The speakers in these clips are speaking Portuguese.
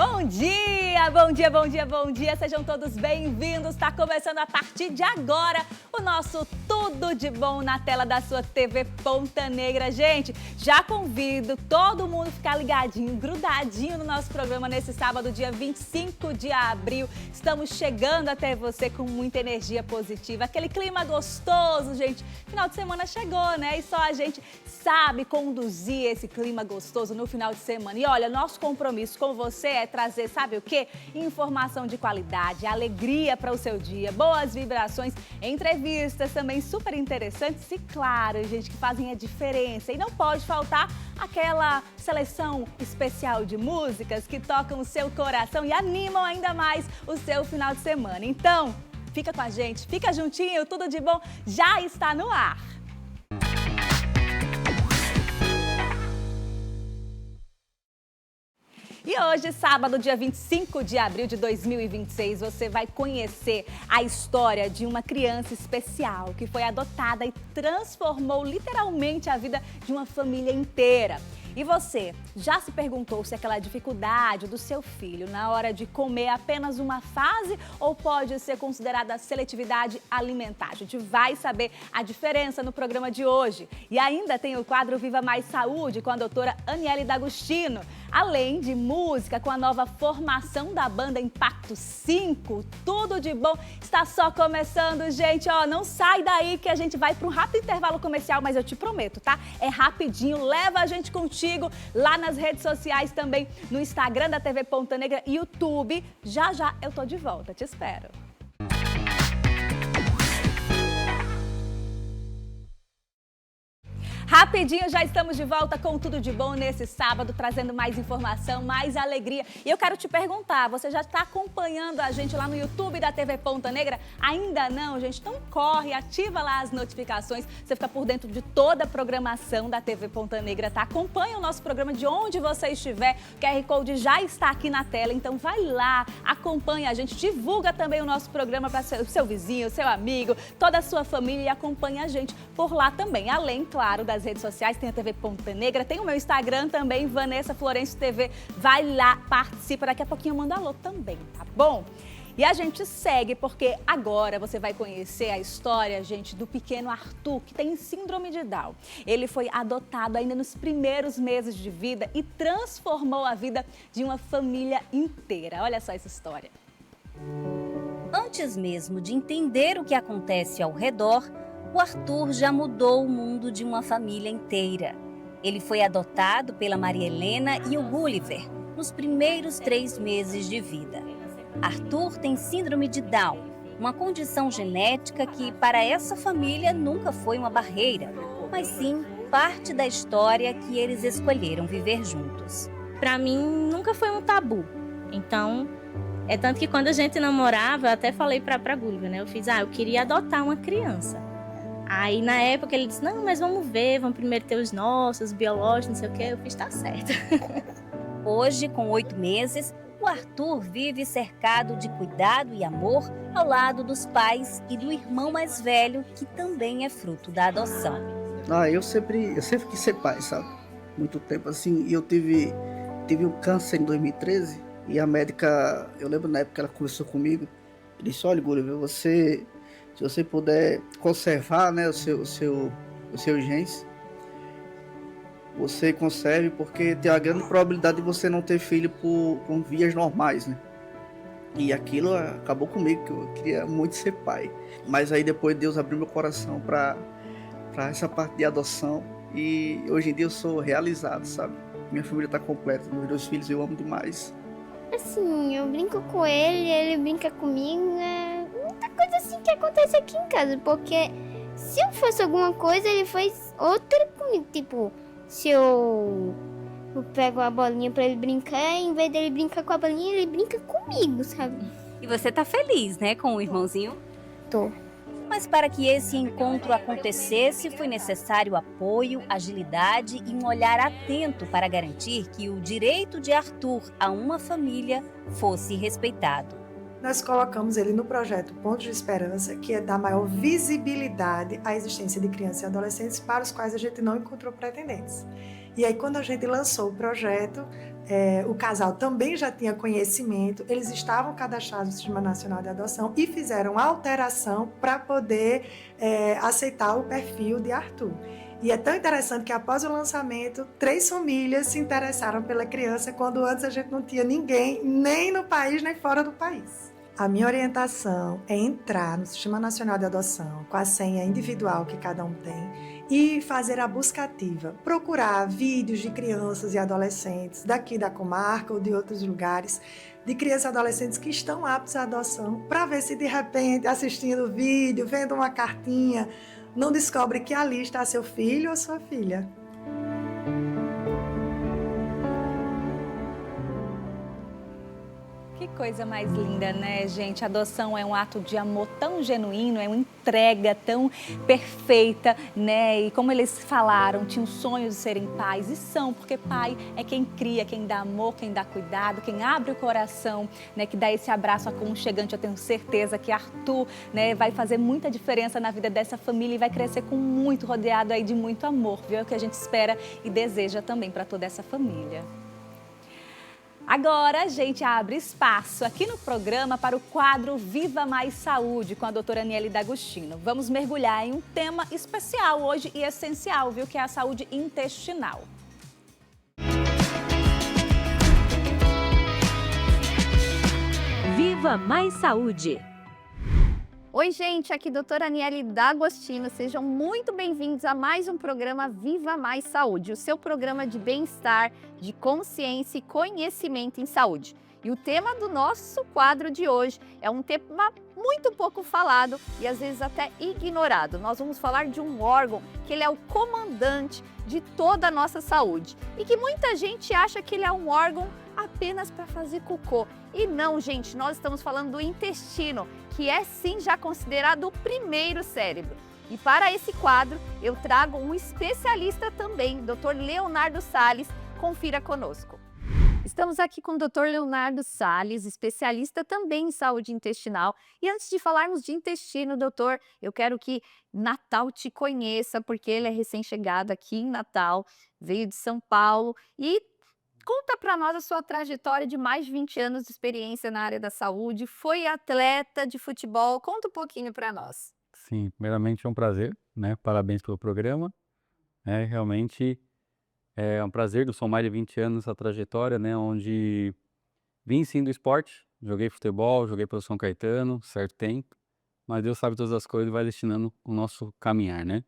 Bom dia, bom dia, bom dia, bom dia. Sejam todos bem-vindos. Está começando a partir de agora o nosso Tudo de Bom na tela da sua TV Ponta Negra. Gente, já convido todo mundo a ficar ligadinho, grudadinho no nosso programa nesse sábado, dia 25 de abril. Estamos chegando até você com muita energia positiva, aquele clima gostoso, gente. Final de semana chegou, né? E só a gente sabe conduzir esse clima gostoso no final de semana. E olha, nosso compromisso com você é trazer, sabe o quê? Informação de qualidade, alegria para o seu dia, boas vibrações, entrevistas também super interessantes e, claro, gente, que fazem a diferença. E não pode faltar aquela seleção especial de músicas que tocam o seu coração e animam ainda mais o seu final de semana. Então, fica com a gente, fica juntinho, Tudo de Bom já está no ar. E hoje, sábado, dia 25 de abril de 2026, você vai conhecer a história de uma criança especial que foi adotada e transformou literalmente a vida de uma família inteira. E você, já se perguntou se aquela dificuldade do seu filho na hora de comer é apenas uma fase ou pode ser considerada seletividade alimentar? A gente vai saber a diferença no programa de hoje. E ainda tem o quadro Viva Mais Saúde com a doutora Aniele D'Agostino. Além de música com a nova formação da banda Impacto 5. Tudo de bom está só começando, gente. Ó, não sai daí que a gente vai para um rápido intervalo comercial, mas eu te prometo, tá? É rapidinho, leva a gente contigo lá nas redes sociais também, no Instagram da TV Ponta Negra e YouTube. Já já eu tô de volta, te espero. Rapidinho, já estamos de volta com Tudo de Bom nesse sábado, trazendo mais informação, mais alegria. E eu quero te perguntar, você já está acompanhando a gente lá no YouTube da TV Ponta Negra? Ainda não, gente? Então corre, ativa lá as notificações, você fica por dentro de toda a programação da TV Ponta Negra, tá? Acompanha o nosso programa de onde você estiver, o QR Code já está aqui na tela, então vai lá, acompanha a gente, divulga também o nosso programa para o seu vizinho, seu amigo, toda a sua família e acompanha a gente por lá também, além, claro, das redes sociais, tem a TV Ponta Negra, tem o meu Instagram também, Vanessa Florencio TV. Vai lá, participa, daqui a pouquinho eu mando alô também, tá bom? E a gente segue porque agora você vai conhecer a história, gente, do pequeno Arthur, que tem síndrome de Down. Ele foi adotado ainda nos primeiros meses de vida e transformou a vida de uma família inteira. Olha só essa história. Antes mesmo de entender o que acontece ao redor, o Arthur já mudou o mundo de uma família inteira. Ele foi adotado pela Maria Helena e o Gulliver nos primeiros 3 meses de vida. Arthur tem síndrome de Down, uma condição genética que para essa família nunca foi uma barreira, mas sim parte da história que eles escolheram viver juntos. Para mim nunca foi um tabu, então é tanto que quando a gente namorava, eu até falei para Gulliver, né? Eu queria adotar uma criança. Aí, na época, ele disse, não, mas vamos ver, vamos primeiro ter os nossos, biológicos, não sei o quê. Eu fiz, tá certo. Hoje, com 8 meses, o Arthur vive cercado de cuidado e amor ao lado dos pais e do irmão mais velho, que também é fruto da adoção. Eu sempre quis ser pai, sabe? Muito tempo assim, e eu tive um câncer em 2013, e a médica, eu lembro na época que ela conversou comigo, disse, olha, Gulliver, se você puder conservar, né, os seus genes, você conserve, porque tem a grande probabilidade de você não ter filho por vias normais, né? E aquilo acabou comigo, que eu queria muito ser pai. Mas aí depois Deus abriu meu coração para essa parte de adoção e hoje em dia eu sou realizado, sabe? Minha família está completa, meus 2 filhos eu amo demais. Assim, eu brinco com ele brinca comigo, muita coisa assim que acontece aqui em casa, porque se eu fosse alguma coisa, ele faz outra comigo, tipo, se eu pego a bolinha pra ele brincar, em vez dele brincar com a bolinha, ele brinca comigo, sabe? E você tá feliz, né, com o irmãozinho? Tô. Mas para que esse encontro acontecesse, foi necessário apoio, agilidade e um olhar atento para garantir que o direito de Arthur a uma família fosse respeitado. Nós colocamos ele no projeto Pontos de Esperança, que é dar maior visibilidade à existência de crianças e adolescentes para os quais a gente não encontrou pretendentes. E aí, quando a gente lançou o projeto, O casal também já tinha conhecimento, eles estavam cadastrados no Sistema Nacional de Adoção e fizeram alteração para poder aceitar o perfil de Arthur. E é tão interessante que após o lançamento, 3 famílias se interessaram pela criança, quando antes a gente não tinha ninguém, nem no país, nem fora do país. A minha orientação é entrar no Sistema Nacional de Adoção com a senha individual que cada um tem e fazer a busca ativa. Procurar vídeos de crianças e adolescentes daqui da comarca ou de outros lugares, de crianças e adolescentes que estão aptos à adoção, para ver se de repente, assistindo o vídeo, vendo uma cartinha, não descobre que ali está seu filho ou sua filha. Que coisa mais linda, né, gente? A adoção é um ato de amor tão genuíno, é uma entrega tão perfeita, né? E como eles falaram, tinham sonhos de serem pais, e são, porque pai é quem cria, quem dá amor, quem dá cuidado, quem abre o coração, né? Que dá esse abraço aconchegante. Eu tenho certeza que Arthur, né, vai fazer muita diferença na vida dessa família e vai crescer com muito, rodeado aí de muito amor, viu? É o que a gente espera e deseja também para toda essa família. Agora a gente abre espaço aqui no programa para o quadro Viva Mais Saúde com a doutora Aniele D'Agostino. Vamos mergulhar em um tema especial hoje e essencial, viu? Que é a saúde intestinal. Viva Mais Saúde! Oi, gente, aqui doutora Aniele D'Agostino. Sejam muito bem-vindos a mais um programa Viva Mais Saúde, o seu programa de bem-estar, de consciência e conhecimento em saúde. E o tema do nosso quadro de hoje é um tema muito pouco falado e às vezes até ignorado. Nós vamos falar de um órgão que ele é o comandante de toda a nossa saúde e que muita gente acha que ele é um órgão apenas para fazer cocô. E não, gente, nós estamos falando do intestino, que é sim já considerado o primeiro cérebro. E para esse quadro, eu trago um especialista também, Dr. Leonardo Salles. Confira conosco. Estamos aqui com o Dr. Leonardo Salles, especialista também em saúde intestinal. E antes de falarmos de intestino, doutor, eu quero que Natal te conheça, porque ele é recém-chegado aqui em Natal, veio de São Paulo e conta para nós a sua trajetória de mais de 20 anos de experiência na área da saúde, foi atleta de futebol, conta um pouquinho para nós. Sim, primeiramente é um prazer, né? Parabéns pelo programa. Realmente é um prazer, são mais de 20 anos essa trajetória, né? Onde vim sim do esporte, joguei futebol, joguei pelo São Caetano, certo tempo, mas Deus sabe todas as coisas e vai destinando o nosso caminhar, né?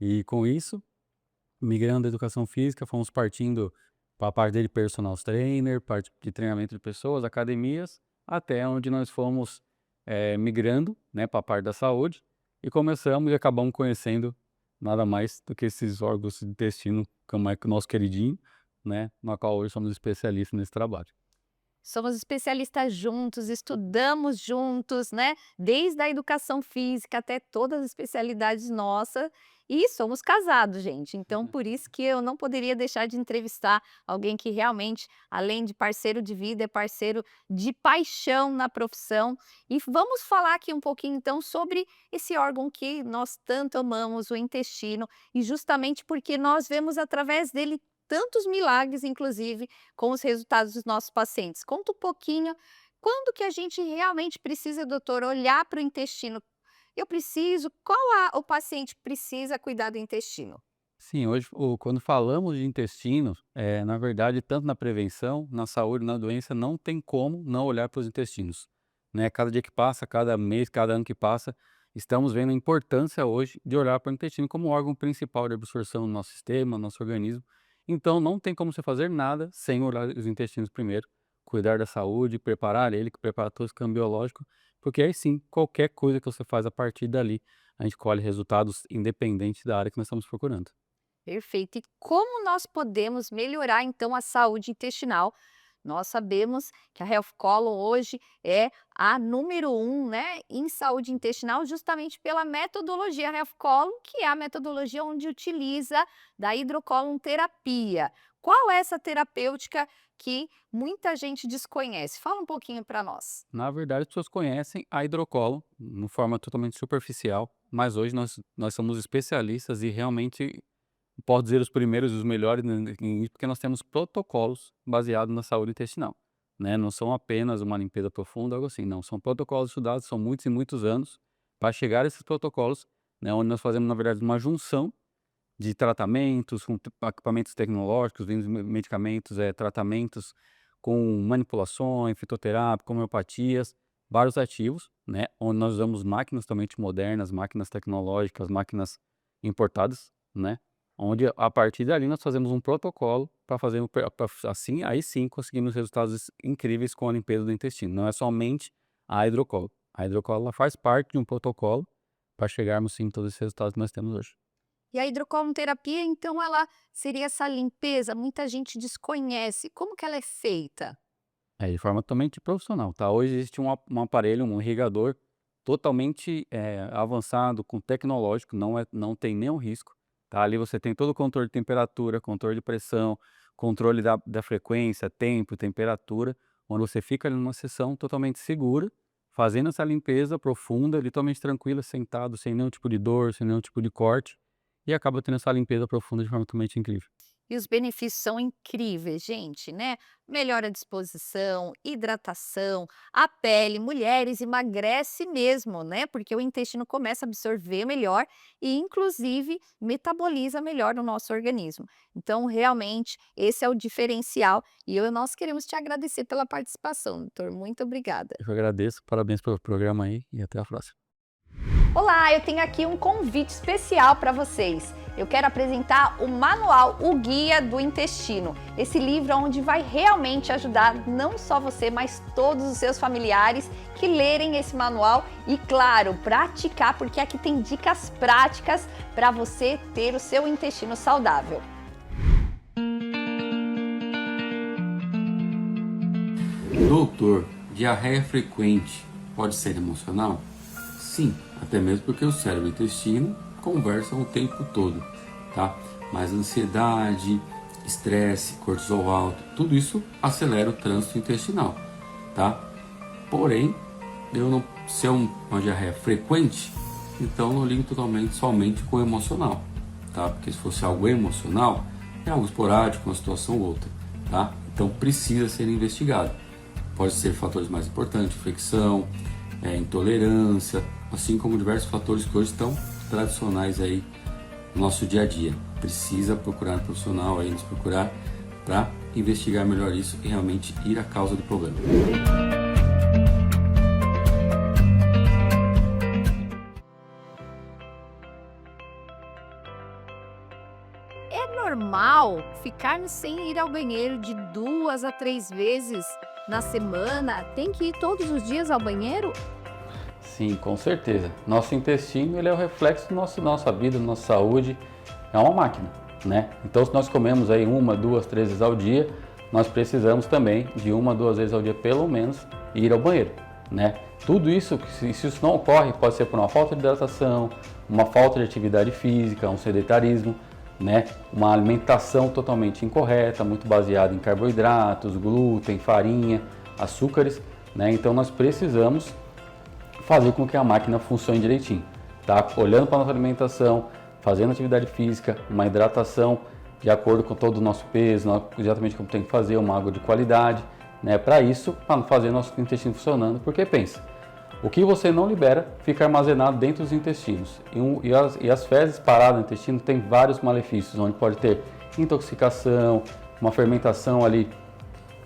E com isso, migrando da educação física, fomos partindo para a parte de personal trainer, parte de treinamento de pessoas, academias, até onde nós fomos migrando, né, para a parte da saúde e começamos e acabamos conhecendo nada mais do que esses órgãos do intestino, como é que o nosso queridinho, né, na qual hoje somos especialistas nesse trabalho. Somos especialistas juntos, estudamos juntos, né? Desde a educação física até todas as especialidades nossas. E somos casados, gente. Então, por isso que eu não poderia deixar de entrevistar alguém que realmente, além de parceiro de vida, é parceiro de paixão na profissão. E vamos falar aqui um pouquinho, então, sobre esse órgão que nós tanto amamos, o intestino. E justamente porque nós vemos através dele tantos milagres, inclusive, com os resultados dos nossos pacientes. Conta um pouquinho, quando que a gente realmente precisa, doutor, olhar para o intestino? Eu preciso, o paciente precisa cuidar do intestino? Sim, hoje, quando falamos de intestino, na verdade, tanto na prevenção, na saúde, na doença, não tem como não olhar para os intestinos, né? Cada dia que passa, cada mês, cada ano que passa, estamos vendo a importância hoje de olhar para o intestino como órgão principal de absorção do nosso sistema, do nosso organismo. Então, não tem como você fazer nada sem olhar os intestinos primeiro, cuidar da saúde, preparar ele, preparar todo o sistema biológico, porque aí sim, qualquer coisa que você faz a partir dali, a gente colhe resultados independentes da área que nós estamos procurando. Perfeito. E como nós podemos melhorar, então, a saúde intestinal? Nós sabemos que a Health Column hoje é a número 1, né, em saúde intestinal, justamente pela metodologia Health Column, que é a metodologia onde utiliza da hidrocolon terapia. Qual é essa terapêutica que muita gente desconhece? Fala um pouquinho para nós. Na verdade, as pessoas conhecem a hidrocolo de forma totalmente superficial, mas hoje nós somos especialistas e realmente posso dizer os primeiros e os melhores nisso, porque nós temos protocolos baseados na saúde intestinal, né? Não são apenas uma limpeza profunda, algo assim, não. São protocolos estudados, são muitos e muitos anos para chegar a esses protocolos, né? Onde nós fazemos, na verdade, uma junção de tratamentos, com equipamentos tecnológicos, vindo medicamentos, tratamentos com manipulações, fitoterápica, homeopatias, vários ativos, né? Onde nós usamos máquinas totalmente modernas, máquinas tecnológicas, máquinas importadas, né? Onde a partir dali nós fazemos um protocolo para fazer assim, aí sim conseguimos resultados incríveis com a limpeza do intestino. Não é somente a hidrocolo. A hidrocolo ela faz parte de um protocolo para chegarmos sim a todos esses resultados que nós temos hoje. E a hidrocolonterapia, então, ela seria essa limpeza, muita gente desconhece. Como que ela é feita? É de forma totalmente profissional, tá? Hoje existe um aparelho, um irrigador totalmente avançado, com tecnológico, não tem nenhum risco, tá? Ali você tem todo o controle de temperatura, controle de pressão, controle da frequência, tempo, temperatura, onde você fica ali numa sessão totalmente segura, fazendo essa limpeza profunda, totalmente tranquila, sentado, sem nenhum tipo de dor, sem nenhum tipo de corte, e acaba tendo essa limpeza profunda de forma totalmente incrível. E os benefícios são incríveis, gente, né? Melhora a disposição, hidratação, a pele, mulheres emagrece mesmo, né? Porque o intestino começa a absorver melhor e, inclusive, metaboliza melhor no nosso organismo. Então, realmente, esse é o diferencial e nós queremos te agradecer pela participação, doutor. Muito obrigada. Eu que agradeço, parabéns pelo programa aí e até a próxima. Olá, eu tenho aqui um convite especial para vocês. Eu quero apresentar o manual, o Guia do Intestino. Esse livro onde vai realmente ajudar não só você, mas todos os seus familiares que lerem esse manual e, claro, praticar, porque aqui tem dicas práticas para você ter o seu intestino saudável. Doutor, diarreia frequente pode ser emocional? Sim, até mesmo porque o cérebro e o intestino conversam o tempo todo, tá? Mas ansiedade, estresse, cortisol alto, tudo isso acelera o trânsito intestinal, tá? Porém, se é uma diarreia frequente, então não ligo somente com o emocional, tá? Porque se fosse algo emocional, é algo esporádico, uma situação ou outra, tá? Então precisa ser investigado. Pode ser fatores mais importantes, infecção, intolerância, assim como diversos fatores que hoje estão tradicionais aí no nosso dia a dia. Precisa procurar um profissional aí, nos procurar para investigar melhor isso e realmente ir à causa do problema. É normal ficar sem ir ao banheiro de 2 a 3 vezes na semana? Tem que ir todos os dias ao banheiro? Sim, com certeza. Nosso intestino ele é o reflexo da nossa vida, da nossa saúde. É uma máquina, né? Então, se nós comemos aí 1, 2, 3 vezes ao dia, nós precisamos também de 1, 2 vezes ao dia, pelo menos, ir ao banheiro, né? Tudo isso, se isso não ocorre, pode ser por uma falta de hidratação, uma falta de atividade física, um sedentarismo, né? Uma alimentação totalmente incorreta, muito baseada em carboidratos, glúten, farinha, açúcares, né? Então, nós precisamos fazer com que a máquina funcione direitinho, tá? Olhando para a nossa alimentação, fazendo atividade física, uma hidratação de acordo com todo o nosso peso, exatamente como tem que fazer, uma água de qualidade, né? Para isso, para fazer nosso intestino funcionando, porque pensa, o que você não libera fica armazenado dentro dos intestinos e as fezes paradas no intestino tem vários malefícios, onde pode ter intoxicação, uma fermentação ali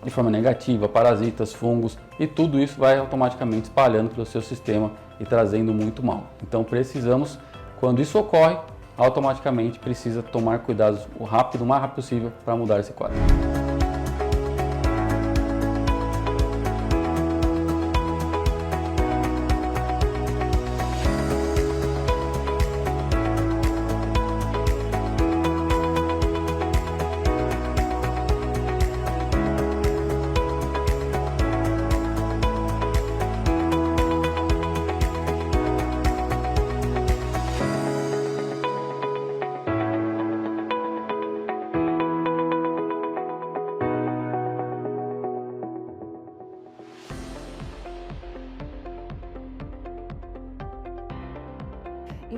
de forma negativa, parasitas, fungos, e tudo isso vai automaticamente espalhando pelo seu sistema e trazendo muito mal. Então precisamos, quando isso ocorre, automaticamente precisa tomar cuidados o mais rápido possível para mudar esse quadro.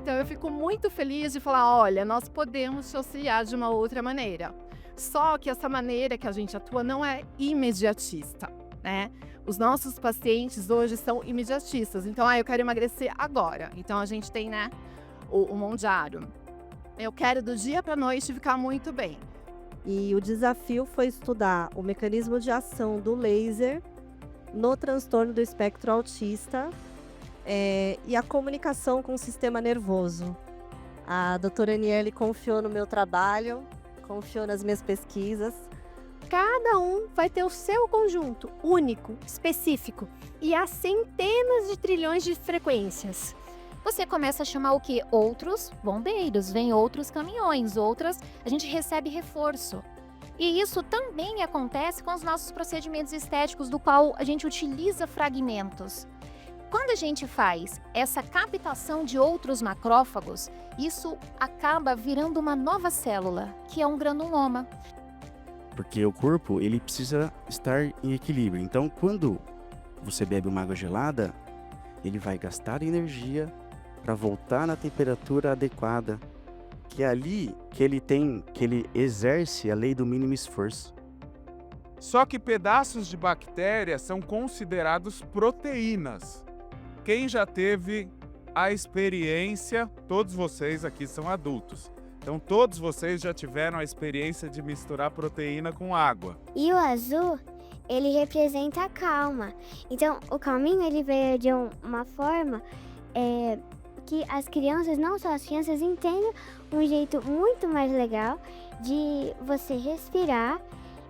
Então eu fico muito feliz de falar, olha, nós podemos te auxiliar de uma outra maneira. Só que essa maneira que a gente atua não é imediatista, né? Os nossos pacientes hoje são imediatistas. Então, eu quero emagrecer agora. Então a gente tem, né, o Mondiário. Eu quero do dia para a noite ficar muito bem. E o desafio foi estudar o mecanismo de ação do laser no transtorno do espectro autista e a comunicação com o sistema nervoso. A doutora Aniele confiou no meu trabalho, confiou nas minhas pesquisas. Cada um vai ter o seu conjunto, único, específico, e há centenas de trilhões de frequências. Você começa a chamar o quê? Outros bombeiros, vem outros caminhões, outras, a gente recebe reforço. E isso também acontece com os nossos procedimentos estéticos, do qual a gente utiliza fragmentos. Quando a gente faz essa captação de outros macrófagos, isso acaba virando uma nova célula, que é um granuloma. Porque o corpo, ele precisa estar em equilíbrio. Então, quando você bebe uma água gelada, ele vai gastar energia para voltar na temperatura adequada, que é ali que ele exerce a lei do mínimo esforço. Só que pedaços de bactéria são considerados proteínas. Quem já teve a experiência, todos vocês aqui são adultos, então todos vocês já tiveram a experiência de misturar proteína com água. E o azul, ele representa a calma. Então, o calminho, ele veio de uma forma que as crianças, não só as crianças, entendem um jeito muito mais legal de você respirar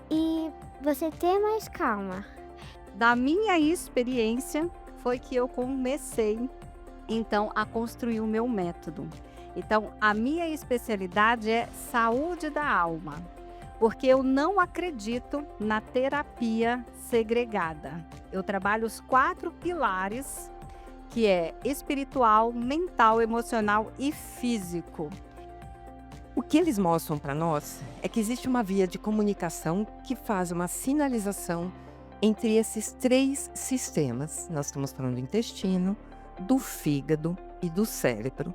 e você ter mais calma. Da minha experiência, foi que eu comecei, então, a construir o meu método. Então, a minha especialidade é saúde da alma, porque eu não acredito na terapia segregada. Eu trabalho os 4 pilares, que é espiritual, mental, emocional e físico. O que eles mostram para nós é que existe uma via de comunicação que faz uma sinalização entre esses 3 sistemas. Nós estamos falando do intestino, do fígado e do cérebro.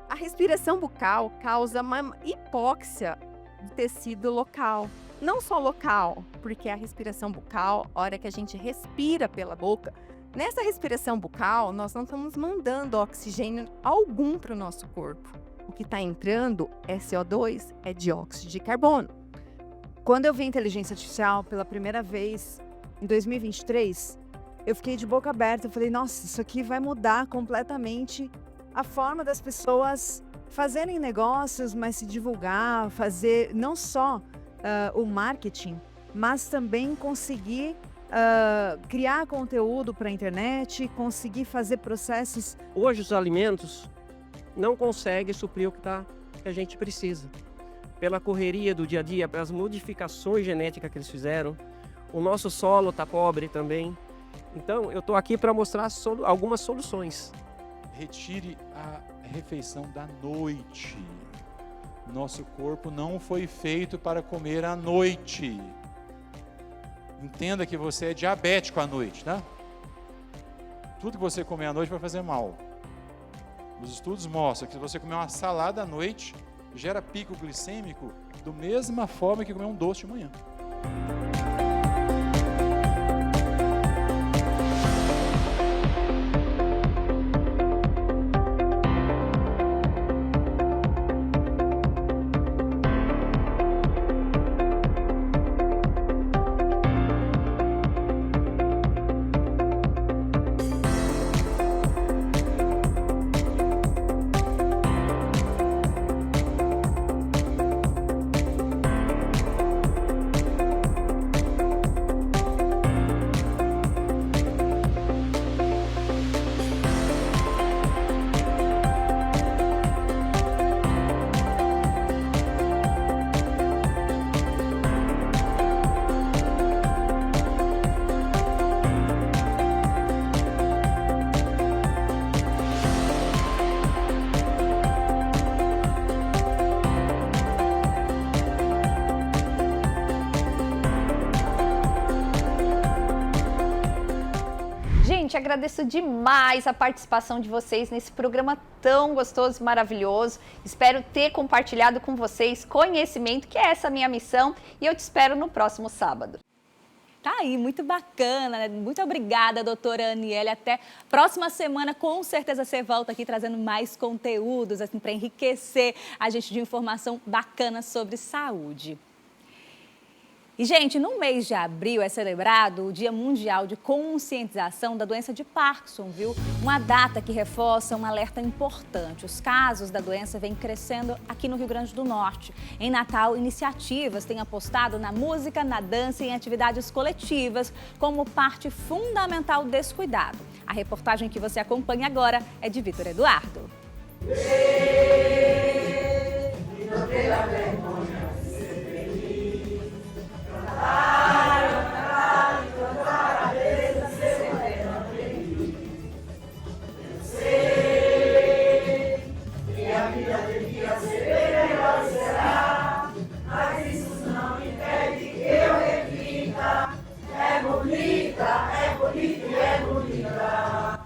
A respiração bucal causa uma hipóxia do tecido local. Não só local, porque a respiração bucal, a hora que a gente respira pela boca, nessa respiração bucal, nós não estamos mandando oxigênio algum para o nosso corpo. O que está entrando é CO2, é dióxido de carbono. Quando eu vi a inteligência artificial pela primeira vez, em 2023, eu fiquei de boca aberta. Eu falei, nossa, isso aqui vai mudar completamente a forma das pessoas fazerem negócios, mas se divulgar, fazer não só o marketing, mas também conseguir criar conteúdo para a internet, conseguir fazer processos. Hoje os alimentos não conseguem suprir o que a gente precisa. Pela correria do dia a dia, pelas modificações genéticas que eles fizeram, o nosso solo está pobre também. Então eu estou aqui para mostrar algumas soluções. Retire a refeição da noite. Nosso corpo não foi feito para comer à noite. Entenda que você é diabético à noite, tá? Tudo que você comer à noite vai fazer mal. Os estudos mostram que se você comer uma salada à noite, gera pico glicêmico da mesma forma que comer um doce de manhã. gente, agradeço demais a participação de vocês nesse programa tão gostoso e maravilhoso. Espero ter compartilhado com vocês conhecimento, que é essa minha missão, e eu te espero no próximo sábado. Tá aí, muito bacana, né? Muito obrigada, doutora Aniele. Até próxima semana, com certeza você volta aqui trazendo mais conteúdos, assim, para enriquecer a gente de informação bacana sobre saúde. E, gente, no mês de abril é celebrado o Dia Mundial de Conscientização da Doença de Parkinson, viu? Uma data que reforça um alerta importante. Os casos da doença vêm crescendo aqui no Rio Grande do Norte. Em Natal, iniciativas têm apostado na música, na dança e em atividades coletivas como parte fundamental desse cuidado. A reportagem que você acompanha agora é de Vitor Eduardo.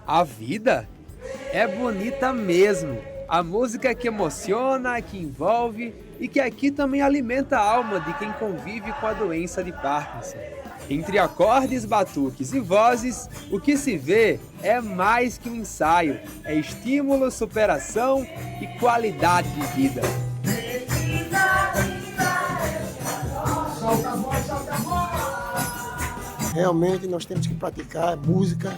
A vida é bonita mesmo. A música que emociona, que envolve e que aqui também alimenta a alma de quem convive com a doença de Parkinson. Entre acordes, batuques e vozes, o que se vê é mais que um ensaio. É estímulo, superação e qualidade de vida. Realmente nós temos que praticar música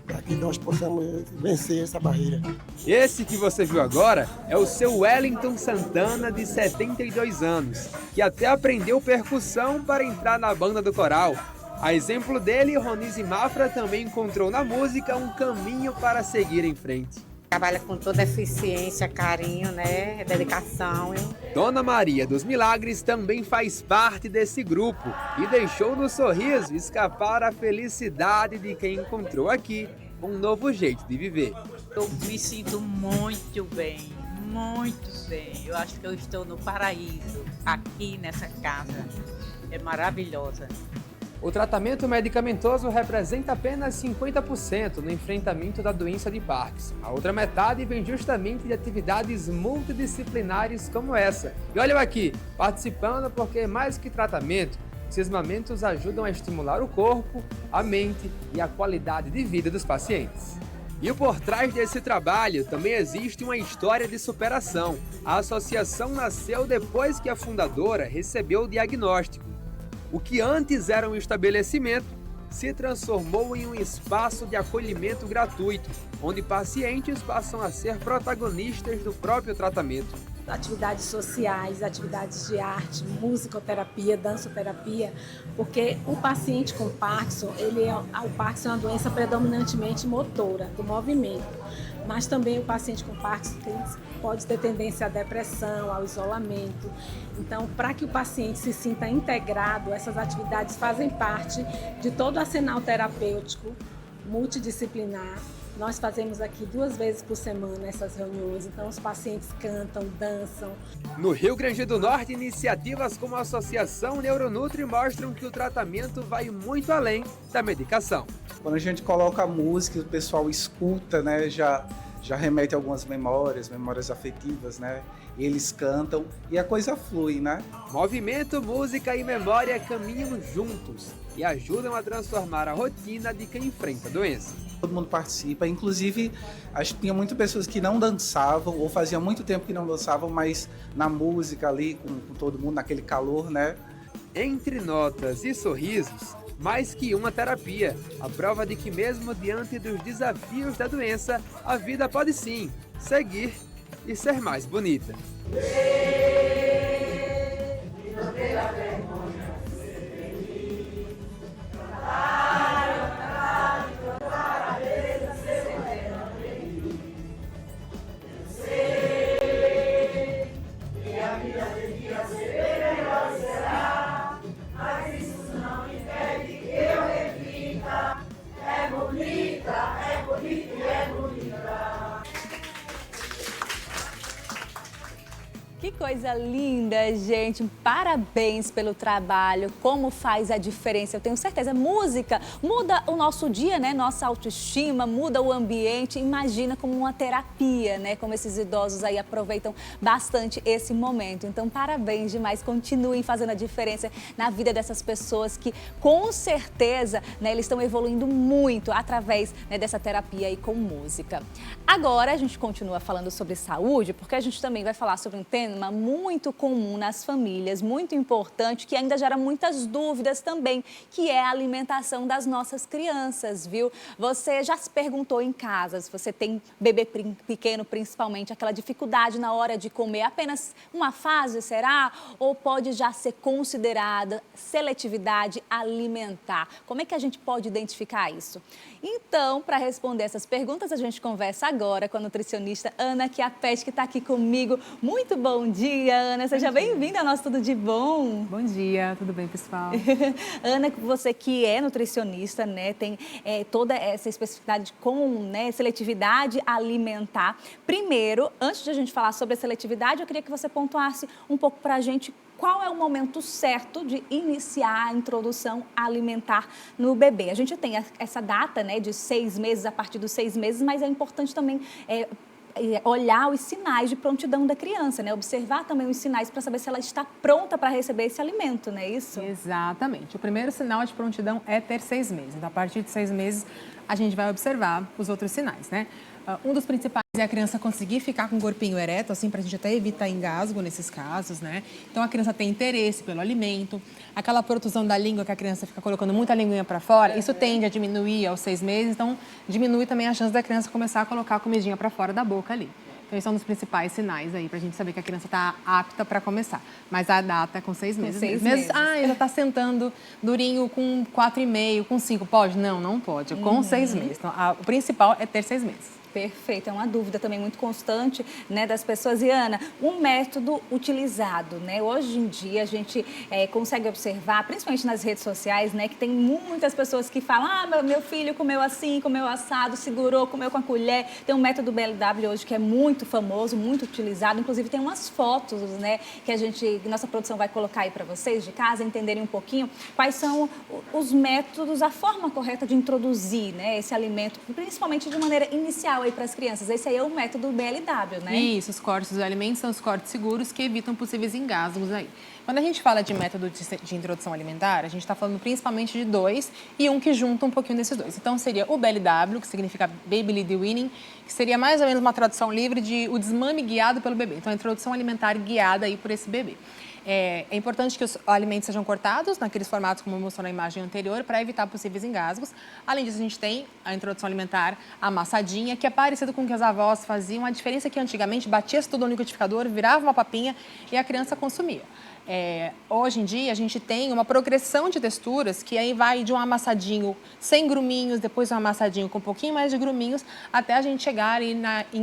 para que nós possamos vencer essa barreira. Esse que você viu agora é o seu Wellington Santana, de 72 anos, que até aprendeu percussão para entrar na banda do coral. A exemplo dele, Ronise Mafra também encontrou na música um caminho para seguir em frente. Trabalha com toda eficiência, carinho, né? Dedicação. Dona Maria dos Milagres também faz parte desse grupo e deixou no sorriso escapar a felicidade de quem encontrou aqui um novo jeito de viver. Eu me sinto muito bem, muito bem. Eu acho que eu estou no paraíso, aqui nessa casa. É maravilhosa. O tratamento medicamentoso representa apenas 50% no enfrentamento da doença de Parkinson. A outra metade vem justamente de atividades multidisciplinares como essa. E olha eu aqui, participando porque mais que tratamento, esses momentos ajudam a estimular o corpo, a mente e a qualidade de vida dos pacientes. E por trás desse trabalho também existe uma história de superação. A associação nasceu depois que a fundadora recebeu o diagnóstico. O que antes era um estabelecimento se transformou em um espaço de acolhimento gratuito, onde pacientes passam a ser protagonistas do próprio tratamento. Atividades sociais, atividades de arte, musicoterapia, dançoterapia, porque o paciente com Parkinson, o Parkinson é uma doença predominantemente motora, do movimento, mas também o paciente com Parkinson pode ter tendência à depressão, ao isolamento. Então, para que o paciente se sinta integrado, essas atividades fazem parte de todo o arsenal terapêutico multidisciplinar. Nós fazemos aqui 2 vezes por semana essas reuniões, então os pacientes cantam, dançam. No Rio Grande do Norte, iniciativas como a Associação Neuronutri mostram que o tratamento vai muito além da medicação. Quando a gente coloca a música, o pessoal escuta, né, já remete a algumas memórias afetivas, né? Eles cantam e a coisa flui, né? Movimento, música e memória caminham juntos e ajudam a transformar a rotina de quem enfrenta a doença. Todo mundo participa, inclusive acho que tinha muitas pessoas que não dançavam ou fazia muito tempo que não dançavam, mas na música ali, com todo mundo, naquele calor, né? Entre notas e sorrisos, mais que uma terapia, a prova de que mesmo diante dos desafios da doença, a vida pode sim seguir e ser mais bonita. Que coisa linda, gente. Parabéns pelo trabalho. Como faz a diferença? Eu tenho certeza. Música muda o nosso dia, né? Nossa autoestima, muda o ambiente. Imagina como uma terapia, né? Como esses idosos aí aproveitam bastante esse momento. Então, parabéns demais. Continuem fazendo a diferença na vida dessas pessoas que, com certeza, né, eles estão evoluindo muito através, né, dessa terapia aí com música. Agora, a gente continua falando sobre saúde, porque a gente também vai falar sobre um tema muito comum nas famílias, muito importante, que ainda gera muitas dúvidas também, que é a alimentação das nossas crianças, viu? Você já se perguntou em casa, se você tem bebê pequeno, principalmente, aquela dificuldade na hora de comer, apenas uma fase, será? Ou pode já ser considerada seletividade alimentar? Como é que a gente pode identificar isso? Então, para responder essas perguntas, a gente conversa agora com a nutricionista Ana Chiappesti, que está aqui comigo. Muito bom dia, Ana. Seja bem-vinda ao nosso Tudo de Bom. Bom dia, tudo bem, pessoal? Ana, você que é nutricionista, né, tem toda essa especificidade com, né, seletividade alimentar. Primeiro, antes de a gente falar sobre a seletividade, eu queria que você pontuasse um pouco para a gente qual é o momento certo de iniciar a introdução alimentar no bebê. A gente tem essa data, né, de 6 meses, a partir dos 6 meses, mas é importante também olhar os sinais de prontidão da criança, né? Observar também os sinais para saber se ela está pronta para receber esse alimento, não é isso? Exatamente. O primeiro sinal de prontidão é ter 6 meses. Então, a partir de 6 meses, a gente vai observar os outros sinais, né? Um dos principais é a criança conseguir ficar com o corpinho ereto, assim, para a gente até evitar engasgo nesses casos, né? Então, a criança tem interesse pelo alimento. Aquela protusão da língua que a criança fica colocando muita linguinha para fora, isso tende a diminuir aos 6 meses. Então, diminui também a chance da criança começar a colocar a comidinha para fora da boca ali. Então, esse é um dos principais sinais aí para a gente saber que a criança está apta para começar. Mas a data é com 6 meses. 6 meses. Ela está sentando durinho com 4,5, com 5. Pode? Não, não pode. É com 6 meses. Então, o principal é ter 6 meses. Perfeito, é uma dúvida também muito constante, né, das pessoas. E Ana, um método utilizado, né? Hoje em dia a gente consegue observar, principalmente nas redes sociais, né, que tem muitas pessoas que falam: meu filho comeu assim, comeu assado, segurou, comeu com a colher. Tem um método BLW hoje que é muito famoso, muito utilizado. Inclusive tem umas fotos, né, que nossa produção vai colocar aí para vocês de casa entenderem um pouquinho quais são os métodos, a forma correta de introduzir, né, esse alimento, principalmente de maneira inicial para as crianças. Esse aí é o método BLW, né? Isso, os cortes dos alimentos são os cortes seguros que evitam possíveis engasgos aí. Quando a gente fala de método de introdução alimentar, a gente está falando principalmente de 2 e um que junta um pouquinho desses 2. Então, seria o BLW, que significa Baby Lead Weaning, que seria mais ou menos uma tradução livre de o desmame guiado pelo bebê. Então, a introdução alimentar guiada aí por esse bebê. É importante que os alimentos sejam cortados naqueles formatos como mostrou na imagem anterior para evitar possíveis engasgos. Além disso, a gente tem a introdução alimentar amassadinha, que é parecido com o que as avós faziam. A diferença é que antigamente batia-se tudo no liquidificador, virava uma papinha e a criança consumia. Hoje em dia, a gente tem uma progressão de texturas que aí vai de um amassadinho sem gruminhos, depois um amassadinho com um pouquinho mais de gruminhos, até a gente chegar em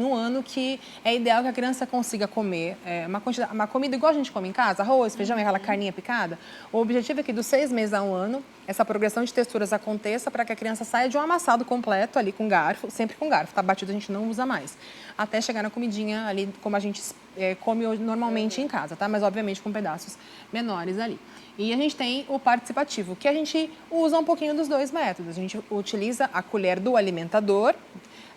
um ano que é ideal que a criança consiga comer uma comida igual a gente come em casa, arroz, feijão e aquela carninha picada. O objetivo é que dos 6 meses a 1 ano, essa progressão de texturas aconteça para que a criança saia de um amassado completo ali com garfo, sempre com garfo, tá batido a gente não usa mais, até chegar na comidinha ali como a gente come normalmente em casa, tá? Mas obviamente com pedaços menores ali. E a gente tem o participativo, que a gente usa um pouquinho dos 2 métodos. A gente utiliza a colher do alimentador,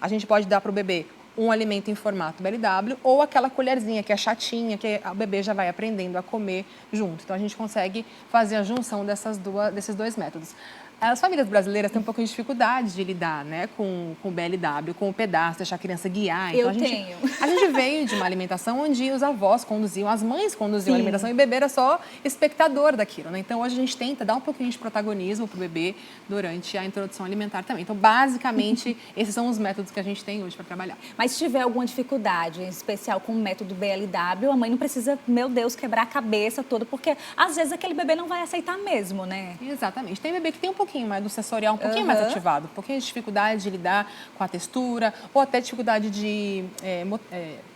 a gente pode dar para o bebê um alimento em formato BLW ou aquela colherzinha que é chatinha, que o bebê já vai aprendendo a comer junto. Então, a gente consegue fazer a junção desses 2 métodos. As famílias brasileiras têm um pouco de dificuldade de lidar, né, com o BLW, com o pedaço, deixar a criança guiar. Então, a gente veio de uma alimentação onde os avós conduziam, as mães conduziam a alimentação e o bebê era só espectador daquilo, né? Então, hoje a gente tenta dar um pouquinho de protagonismo para o bebê durante a introdução alimentar também. Então, basicamente, esses são os métodos que a gente tem hoje para trabalhar. Mas se tiver alguma dificuldade, em especial com o método BLW, a mãe não precisa, meu Deus, quebrar a cabeça toda, porque às vezes aquele bebê não vai aceitar mesmo, né? Exatamente. Tem bebê que tem um pouquinho mais do sensorial, um pouquinho mais ativado, um pouquinho de dificuldade de lidar com a textura ou até dificuldade de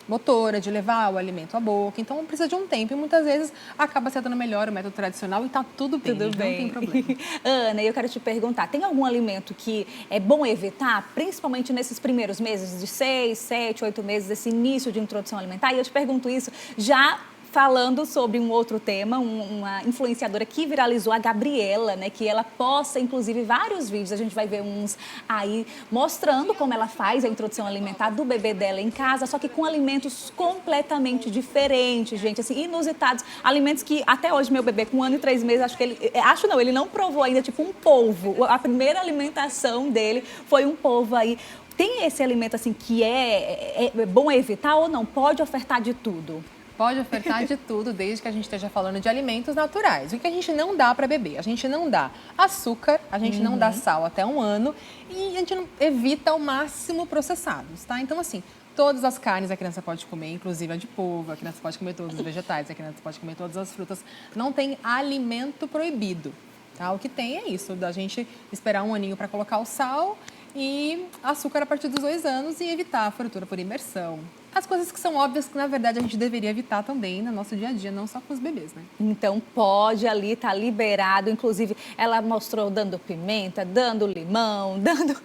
motora, de levar o alimento à boca. Então, precisa de um tempo e muitas vezes acaba se dando melhor o método tradicional e tá tudo bem, não tem problema. Ana, eu quero te perguntar, tem algum alimento que é bom evitar, principalmente nesses primeiros meses de 6, 7, 8 meses, esse início de introdução alimentar? E eu te pergunto isso já falando sobre um outro tema, uma influenciadora que viralizou, a Gabriela, né? Que ela posta, inclusive, vários vídeos. A gente vai ver uns aí mostrando como ela faz a introdução alimentar do bebê dela em casa, só que com alimentos completamente diferentes, gente, assim, inusitados. Alimentos que até hoje meu bebê, com 1 ano e 3 meses, ele não provou ainda, tipo um polvo. A primeira alimentação dele foi um polvo aí. Tem esse alimento, assim, que é bom evitar ou não? Pode ofertar de tudo? Pode ofertar de tudo, desde que a gente esteja falando de alimentos naturais. O que a gente não dá para beber? A gente não dá açúcar, a gente não dá sal até 1 ano e a gente não evita ao máximo processados, tá? Então, assim, todas as carnes a criança pode comer, inclusive a de polvo, a criança pode comer todos os vegetais, a criança pode comer todas as frutas. Não tem alimento proibido, tá? O que tem é isso, da gente esperar 1 aninho para colocar o sal e açúcar a partir dos 2 anos e evitar a fritura por imersão. As coisas que são óbvias que, na verdade, a gente deveria evitar também no nosso dia a dia, não só com os bebês, né? Então, pode ali, tá liberado. Inclusive, ela mostrou dando pimenta, dando limão, dando...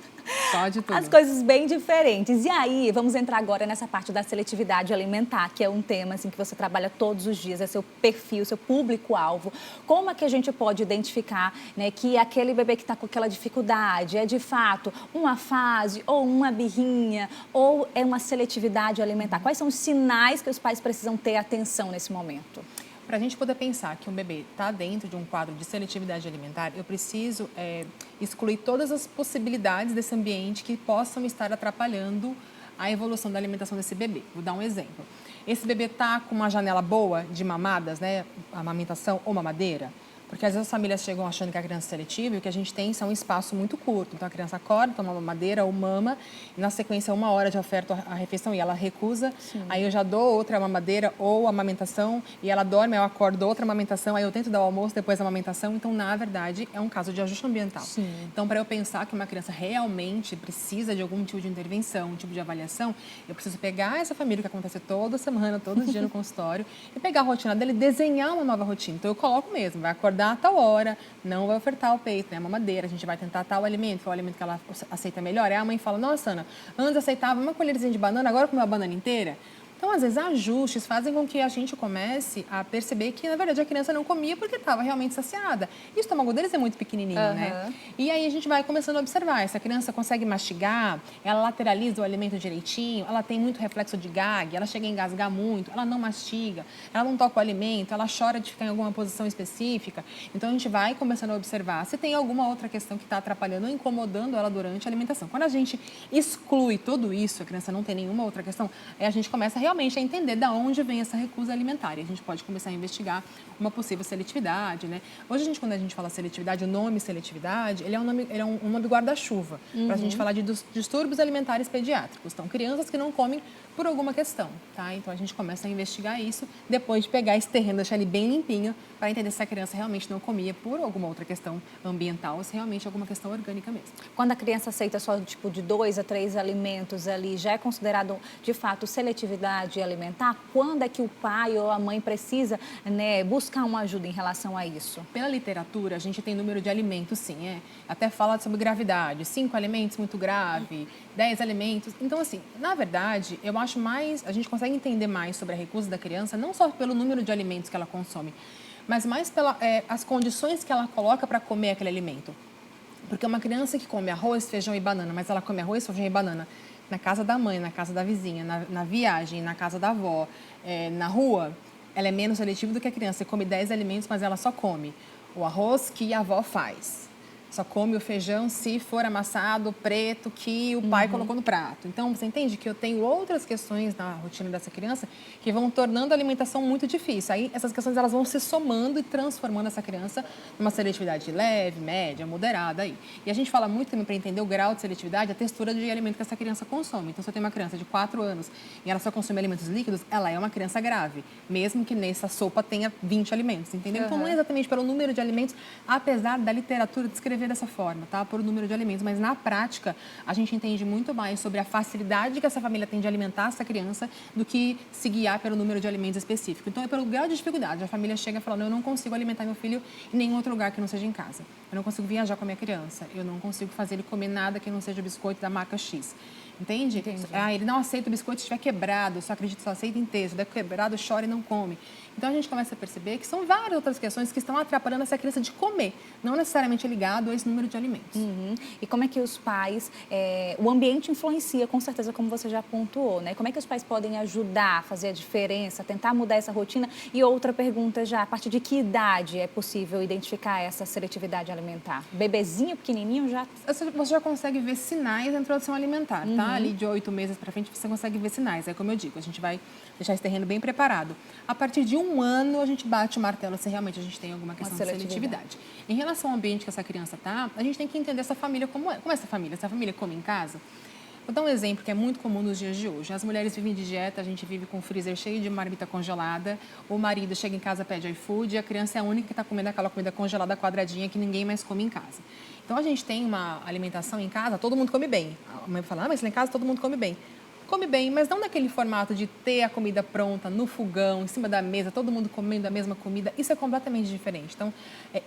Pode tudo. As coisas bem diferentes. E aí, vamos entrar agora nessa parte da seletividade alimentar, que é um tema assim, que você trabalha todos os dias, é seu perfil, seu público-alvo. Como é que a gente pode identificar, né, que aquele bebê que está com aquela dificuldade é, de fato, uma fase ou uma birrinha ou é uma seletividade alimentar? Quais são os sinais que os pais precisam ter atenção nesse momento? Para a gente poder pensar que um bebê está dentro de um quadro de seletividade alimentar, eu preciso excluir todas as possibilidades desse ambiente que possam estar atrapalhando a evolução da alimentação desse bebê. Vou dar um exemplo. Esse bebê está com uma janela boa de mamadas, né, amamentação ou mamadeira? Porque às vezes as famílias chegam achando que a criança é seletiva e o que a gente tem são um espaço muito curto. Então a criança acorda, toma uma mamadeira ou mama, e na sequência 1 hora de oferta a refeição e ela recusa. Sim. Aí eu já dou outra mamadeira ou amamentação e ela dorme, eu acordo, dou outra amamentação, aí eu tento dar o almoço, depois a amamentação. Então, na verdade, é um caso de ajuste ambiental. Sim. Então, para eu pensar que uma criança realmente precisa de algum tipo de intervenção, um tipo de avaliação, eu preciso pegar essa família que acontece toda semana, todo dia no consultório, e pegar a rotina dele e desenhar uma nova rotina. Então, eu coloco mesmo, vai acordar a tal hora, não vai ofertar o peito, né? A mamadeira, a gente vai tentar tal alimento, que é o alimento que ela aceita melhor. Aí a mãe fala, nossa, Ana, antes aceitava uma colherzinha de banana, agora comeu a banana inteira? Então, às vezes, ajustes fazem com que a gente comece a perceber que, na verdade, a criança não comia porque estava realmente saciada. E o estômago deles é muito pequenininho, né? E aí a gente vai começando a observar. Essa criança consegue mastigar, ela lateraliza o alimento direitinho, ela tem muito reflexo de gag, ela chega a engasgar muito, ela não mastiga, ela não toca o alimento, ela chora de ficar em alguma posição específica. Então, a gente vai começando a observar se tem alguma outra questão que está atrapalhando ou incomodando ela durante a alimentação. Quando a gente exclui tudo isso, a criança não tem nenhuma outra questão, aí a gente começa realmente a entender de onde vem essa recusa alimentar. E a gente pode começar a investigar uma possível seletividade, né? Hoje, quando a gente fala seletividade, o nome seletividade, ele é um nome guarda-chuva para a gente falar de distúrbios alimentares pediátricos. Então, crianças que não comem por alguma questão, tá? Então, a gente começa a investigar isso depois de pegar esse terreno, deixar ele bem limpinho para entender se a criança realmente não comia por alguma outra questão ambiental ou se realmente é alguma questão orgânica mesmo. Quando a criança aceita só, tipo, de 2 a 3 alimentos ali, já é considerado, de fato, seletividade alimentar? Quando é que o pai ou a mãe precisa, né, buscar uma ajuda em relação a isso? Pela literatura, a gente tem número de alimentos, sim. Até fala sobre gravidade. 5 alimentos, muito grave. 10 alimentos. Então, assim, na verdade, eu acho a gente consegue entender mais sobre a recusa da criança, não só pelo número de alimentos que ela consome, mas mais pelas as condições que ela coloca para comer aquele alimento. Porque uma criança que come arroz, feijão e banana, mas ela come arroz, feijão e banana na casa da mãe, na casa da vizinha, na viagem, na casa da avó, na rua, ela é menos seletiva do que a criança que come 10 alimentos, mas ela só come o arroz que a avó faz. Só come o feijão se for amassado, preto, que o pai colocou no prato. Então, você entende que eu tenho outras questões na rotina dessa criança que vão tornando a alimentação muito difícil. Aí, essas questões elas vão se somando e transformando essa criança numa seletividade leve, média, moderada. Aí. E a gente fala muito também para entender o grau de seletividade, a textura de alimento que essa criança consome. Então, se eu tenho uma criança de 4 anos e ela só consome alimentos líquidos, ela é uma criança grave, mesmo que nessa sopa tenha 20 alimentos, entendeu? Então, não é exatamente pelo número de alimentos, apesar da literatura descrever dessa forma, tá? Por número de alimentos, mas na prática a gente entende muito mais sobre a facilidade que essa família tem de alimentar essa criança do que se guiar pelo número de alimentos específico. Então é pelo grau de dificuldade. A família chega falando, eu não consigo alimentar meu filho em nenhum outro lugar que não seja em casa. Eu não consigo viajar com a minha criança. Eu não consigo fazer ele comer nada que não seja biscoito da marca X. Entende? Ah, ele não aceita o biscoito se estiver quebrado, só acredita que só aceita inteiro. Se estiver quebrado, chora e não come. Então, a gente começa a perceber que são várias outras questões que estão atrapalhando essa criança de comer, não necessariamente ligado a esse número de alimentos. E como é que os pais, o ambiente influencia, com certeza, como você já pontuou, né? Como é que os pais podem ajudar a fazer a diferença, tentar mudar essa rotina? E outra pergunta já, a partir de que idade é possível identificar essa seletividade alimentar? Bebezinho, pequenininho já? Você já consegue ver sinais da introdução alimentar, tá? Ali de 8 meses para frente você consegue ver sinais. É como eu digo, a gente vai deixar esse terreno bem preparado. A partir de 1 ano, a gente bate o martelo se realmente a gente tem alguma questão de seletividade. Em relação ao ambiente que essa criança está, a gente tem que entender essa família como é. Como é essa família? Essa família come em casa? Vou dar um exemplo que é muito comum nos dias de hoje. As mulheres vivem de dieta, a gente vive com o freezer cheio de marmita congelada, o marido chega em casa, pede iFood e a criança é a única que está comendo aquela comida congelada quadradinha que ninguém mais come em casa. Então, a gente tem uma alimentação em casa, todo mundo come bem. A mãe fala, mas lá em casa todo mundo come bem. Come bem, mas não naquele formato de ter a comida pronta, no fogão, em cima da mesa, todo mundo comendo a mesma comida. Isso é completamente diferente. Então,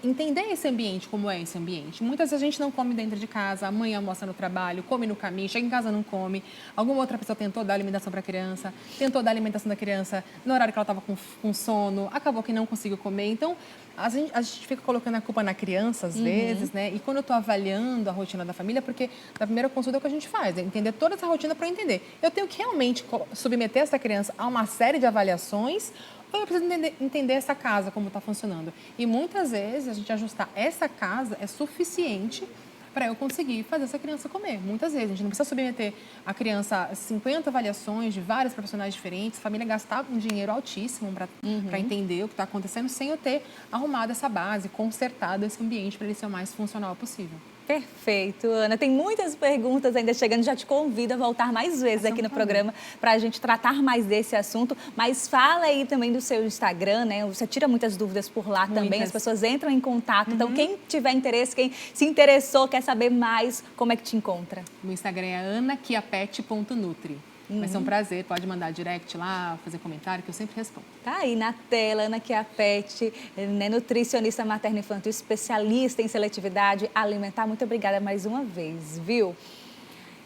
entender esse ambiente, como é esse ambiente. Muitas vezes a gente não come dentro de casa, a mãe almoça no trabalho, come no caminho, chega em casa não come. Alguma outra pessoa tentou dar alimentação para a criança, tentou dar alimentação da criança no horário que ela estava com sono, acabou que não conseguiu comer. Então, a gente fica colocando a culpa na criança, às vezes, né? E quando eu estou avaliando a rotina da família, porque na primeira consulta é o que a gente faz, é entender toda essa rotina para entender. Eu tenho que realmente submeter essa criança a uma série de avaliações ou eu preciso entender essa casa, como está funcionando. E muitas vezes a gente ajustar essa casa é suficiente para eu conseguir fazer essa criança comer. Muitas vezes. A gente não precisa submeter a criança a 50 avaliações de vários profissionais diferentes, a família gastar um dinheiro altíssimo para entender o que está acontecendo sem eu ter arrumado essa base, consertado esse ambiente para ele ser o mais funcional possível. Perfeito, Ana. Tem muitas perguntas ainda chegando. Já te convido a voltar mais vezes aqui no programa para a gente tratar mais desse assunto. Mas fala aí também do seu Instagram, né? Você tira muitas dúvidas por lá também. As pessoas entram em contato. Então, quem tiver interesse, quem se interessou, quer saber mais, como é que te encontra? O Instagram é anaquiapet.nutri. Vai ser um prazer, pode mandar direct lá, fazer comentário, que eu sempre respondo. Tá aí na tela, Ana Chiapetti, né, nutricionista materno-infantil, especialista em seletividade alimentar. Muito obrigada mais uma vez, viu?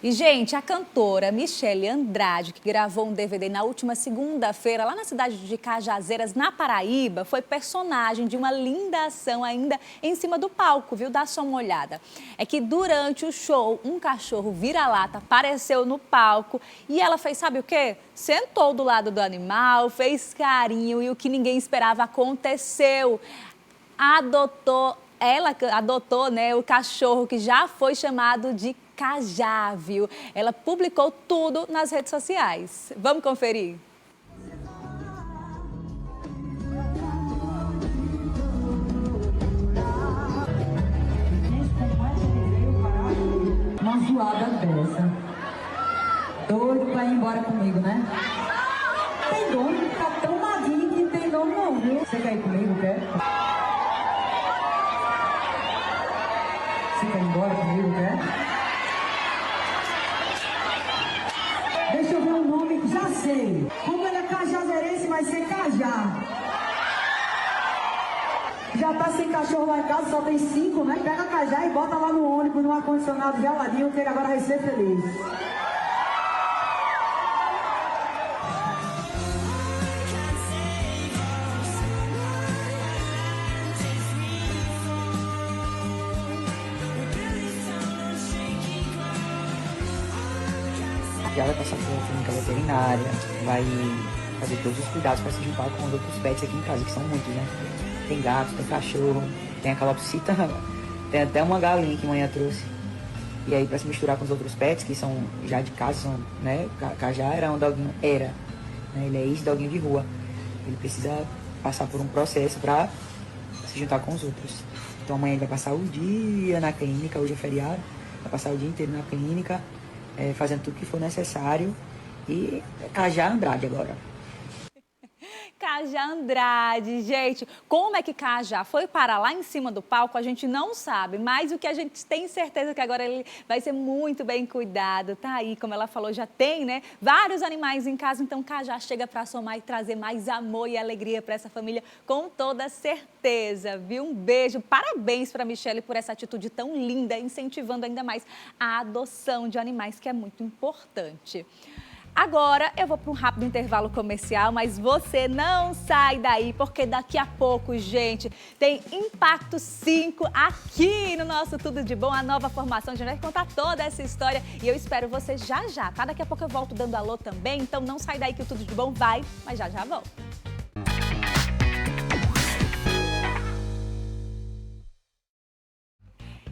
E, gente, a cantora Michele Andrade, que gravou um DVD na última segunda-feira, lá na cidade de Cajazeiras, na Paraíba, foi personagem de uma linda ação ainda em cima do palco, viu? Dá só uma olhada. É que durante o show, um cachorro vira-lata apareceu no palco e ela fez, sabe o quê? Sentou do lado do animal, fez carinho e o que ninguém esperava aconteceu. Ela adotou, né, o cachorro que já foi chamado de Cajá, viu? Ela publicou tudo nas redes sociais. Vamos conferir? Uma zoada dessa. Doido pra ir embora comigo, né? Tem dono, tá tão magrinho que não tem dono não, viu? Você quer ir comigo, quer? Você quer ir embora comigo, quer? Deixa eu ver o nome, já sei. Como ele é cajazeirense, vai ser Cajá. Já tá sem cachorro lá em casa, só tem 5, né? Pega Cajá e bota lá no ônibus, no ar-condicionado geladinho, que ele agora vai ser feliz. Já vai passar por uma clínica veterinária, vai fazer todos os cuidados para se juntar com os outros pets aqui em casa, que são muitos, né? Tem gato, tem cachorro, tem a calopsita, tem até uma galinha que a mãe trouxe. E aí, para se misturar com os outros pets, que são já de casa, são, né? Cajá era um doguinho, né? Ele é ex-doguinho de rua. Ele precisa passar por um processo para se juntar com os outros. Então amanhã ele vai passar o dia na clínica, hoje é feriado, vai passar o dia inteiro na clínica, fazendo tudo que for necessário. E Cajá Andrade agora. Cajá Andrade. Gente, como é que Cajá foi parar lá em cima do palco, a gente não sabe, mas o que a gente tem certeza é que agora ele vai ser muito bem cuidado. Tá aí, como ela falou, já tem, né, vários animais em casa, então Cajá chega para somar e trazer mais amor e alegria para essa família, com toda certeza, viu? Um beijo, parabéns para Michele por essa atitude tão linda, incentivando ainda mais a adoção de animais, que é muito importante. Agora eu vou para um rápido intervalo comercial, mas você não sai daí, porque daqui a pouco, gente, tem Impacto 5 aqui no nosso Tudo de Bom, a nova formação. A gente vai contar toda essa história e eu espero você já já, tá? Daqui a pouco eu volto dando alô também, então não sai daí que o Tudo de Bom vai, mas já já volto.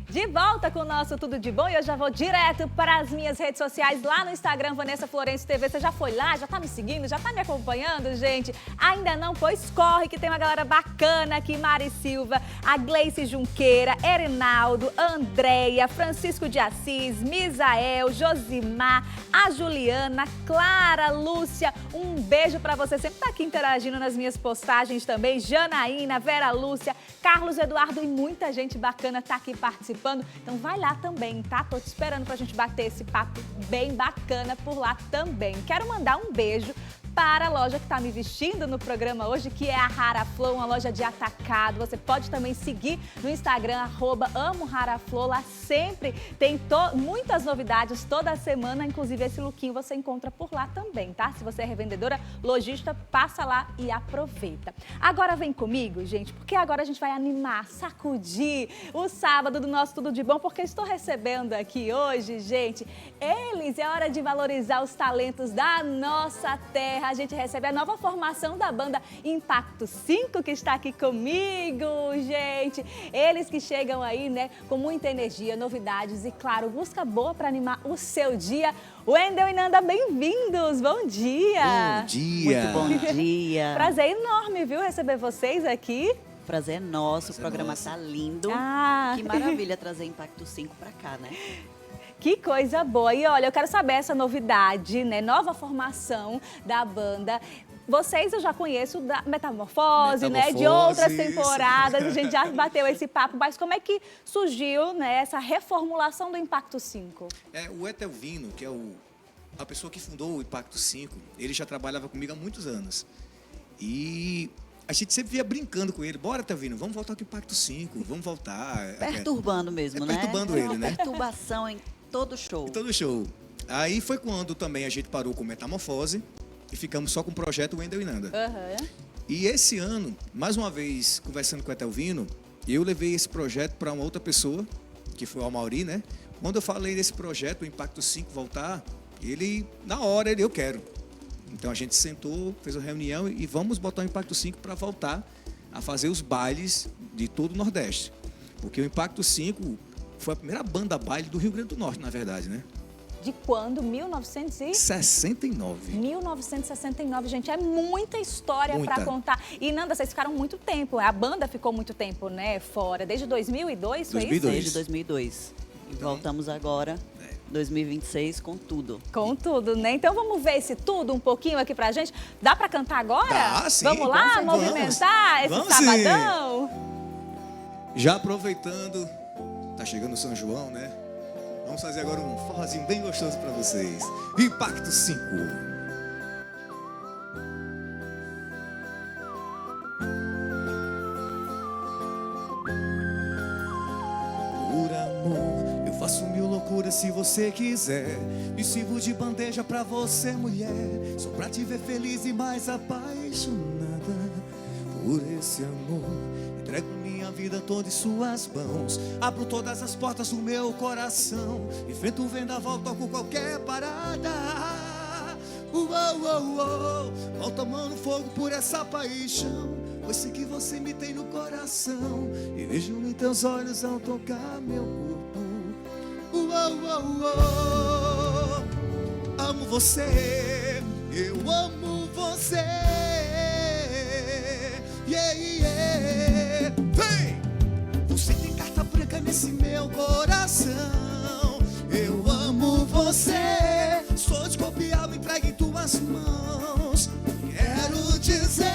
De volta com o nosso Tudo de Bom e eu já vou direto para as minhas redes sociais, lá no Instagram, Vanessa Florencio TV. Você já foi lá? Já tá me seguindo? Já tá me acompanhando, gente? Ainda não? Pois corre, que tem uma galera bacana aqui. Mari Silva, a Gleice Junqueira, Erinaldo, Andréia, Francisco de Assis, Misael, Josimar, a Juliana, Clara, Lúcia. Um beijo para você. Sempre tá aqui interagindo nas minhas postagens também. Janaína, Vera Lúcia, Carlos Eduardo e muita gente bacana tá aqui participando. Então vai lá também, tá? Tô te esperando pra gente bater esse papo bem bacana por lá também. Quero mandar um beijo para a loja que está me vestindo no programa hoje, que é a Haraflow, uma loja de atacado. Você pode também seguir no Instagram, @AmoHaraflow. Lá sempre tem muitas novidades toda semana, inclusive esse lookinho você encontra por lá também, tá? Se você é revendedora, lojista, passa lá e aproveita. Agora vem comigo, gente, porque agora a gente vai animar, sacudir o sábado do nosso Tudo de Bom, porque estou recebendo aqui hoje, gente, eles, é hora de valorizar os talentos da nossa terra. A gente recebe a nova formação da banda Impacto 5, que está aqui comigo, gente. Eles que chegam aí, né, com muita energia, novidades e, claro, música boa para animar o seu dia. Wendel e Nanda, bem-vindos! Bom dia! Bom dia! Muito bom dia! Prazer enorme, viu, receber vocês aqui. Prazer é nosso, o programa tá lindo. Que maravilha trazer Impacto 5 para cá, né? Que coisa boa! E olha, eu quero saber essa novidade, né? Nova formação da banda. Vocês eu já conheço da Metamorfose, né? De outras temporadas, a gente já bateu esse papo. Mas como é que surgiu, né, essa reformulação do Impacto 5? O Etelvino, que é a pessoa que fundou o Impacto 5, ele já trabalhava comigo há muitos anos. E a gente sempre via brincando com ele. Bora, Etelvino, vamos voltar ao Impacto 5, vamos voltar. Perturbando mesmo, né? Perturbando ele, né? Perturbação em todo show. Em todo show. Aí foi quando também a gente parou com Metamorfose e ficamos só com o projeto Wendel e Nanda. Uhum. E esse ano, mais uma vez, conversando com o Etelvino, eu levei esse projeto para uma outra pessoa, que foi o Amauri, né? Quando eu falei desse projeto, o Impacto 5 voltar, ele, na hora, eu quero. Então a gente sentou, fez uma reunião e vamos botar o Impacto 5 para voltar a fazer os bailes de todo o Nordeste. Porque o Impacto 5 foi a primeira banda baile do Rio Grande do Norte, na verdade, né? De quando? 1969. 1969, gente, é muita história para contar. E, Nanda, vocês ficaram muito tempo, a banda ficou muito tempo, né, fora, desde 2002, foi isso? Desde 2002. E voltamos agora, 2026, com tudo. Com tudo, né? Então vamos ver esse tudo um pouquinho aqui pra gente. Dá para cantar agora? Dá, sim. Vamos lá, movimentar esse sabadão? Sim. Já aproveitando, tá chegando o São João, né? Vamos fazer agora um forrozinho bem gostoso para vocês. Impacto 5. Por amor, eu faço mil loucuras se você quiser. Me sirvo de bandeja pra você, mulher. Só pra te ver feliz e mais apaixonada por esse amor. Entrego minha vida toda em suas mãos. Abro todas as portas do meu coração. Enfrento o vendaval, toco qualquer parada. Mal tomando fogo por essa paixão. Pois sei que você me tem no coração. E vejo em teus olhos ao tocar meu corpo. Amo você. Eu amo você. Yeah, yeah. Vem! Você tem carta branca nesse meu coração. Eu amo você. Sou de copiar, me entregue em tuas mãos. Quero dizer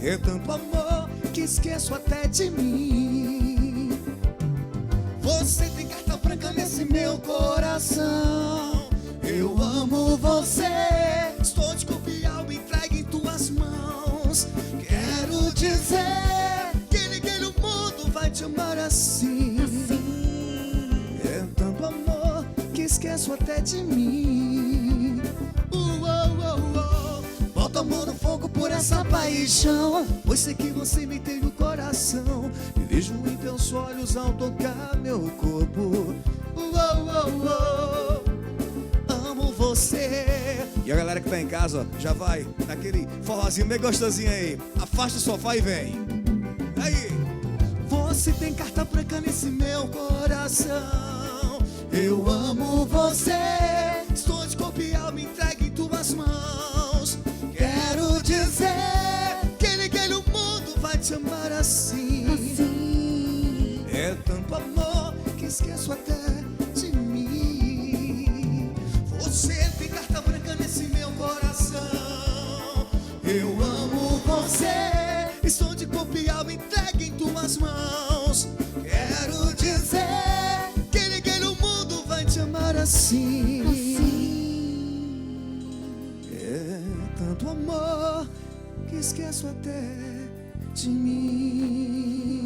É tanto amor que esqueço até de mim. Você tem carta branca nesse meu coração. Eu amo você. Estou de corpo e alma entregue em tuas mãos. Quero dizer que ninguém no mundo vai te amar assim. É tanto amor que esqueço até de mim. Bota a mão no fogo por essa paixão, pois sei que você me tem no coração. Me vejo em teus olhos ao tocar meu corpo. Amo você. E a galera que tá em casa, ó, já vai naquele forrozinho bem gostosinho aí. Afasta o sofá e vem. Aí. Você tem carta branca nesse meu coração. Eu amo você. Estou de corpo e alma entregue em tuas mãos. Quero dizer que ninguém no mundo vai te amar assim. É tanto amor que esqueço até de mim. Você tem carta branca nesse meu coração. Eu amo você. Estou de corpo e alma entregue em tuas mãos. Quero dizer que ninguém no mundo vai te amar assim. É tanto amor que esqueço até de mim.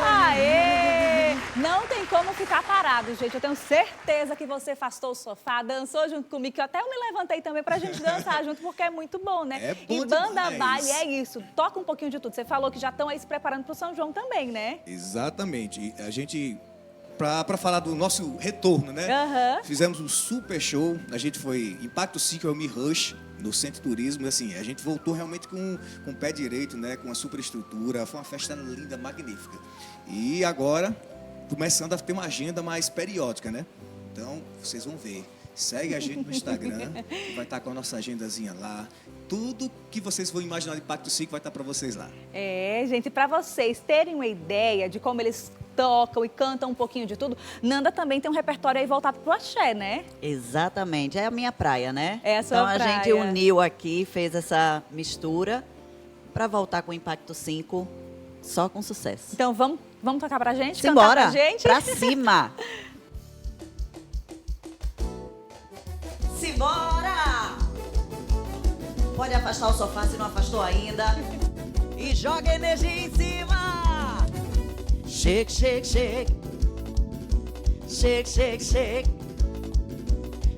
Aê! Não tem como ficar parado, gente. Eu tenho certeza que você afastou o sofá, dançou junto comigo, que até eu me levantei também pra gente dançar junto, porque é muito bom, né? É bom e banda demais. baile é isso. Toca um pouquinho de tudo. Você falou que já estão aí se preparando pro São João também, né? Exatamente. E a gente, pra falar do nosso retorno, né? Fizemos um super show. A gente foi Impacto 5 Elmi Rush no Centro Turismo. E assim, a gente voltou realmente com o pé direito, né? Com uma super estrutura. Foi uma festa linda, magnífica. E agora, começando a ter uma agenda mais periódica, né? Então, vocês vão ver. Segue a gente no Instagram. Vai estar com a nossa agendazinha lá. Tudo que vocês vão imaginar de Impacto 5 vai estar para vocês lá. É, gente, para vocês terem uma ideia de como eles tocam e cantam um pouquinho de tudo, Nanda também tem um repertório aí voltado pro axé, né? Exatamente, é a minha praia, né? É a sua então praia. A gente uniu aqui, fez essa mistura para voltar com o Impacto 5 só com sucesso. Então vamos tocar pra gente? Simbora, cantar pra gente? pra cima! Simbora! Pode afastar o sofá se não afastou ainda. E joga energia em cima. Shake, shake, shake. Shake, shake, shake.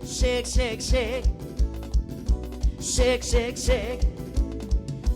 Shake, shake, shake. Shake, shake, shake.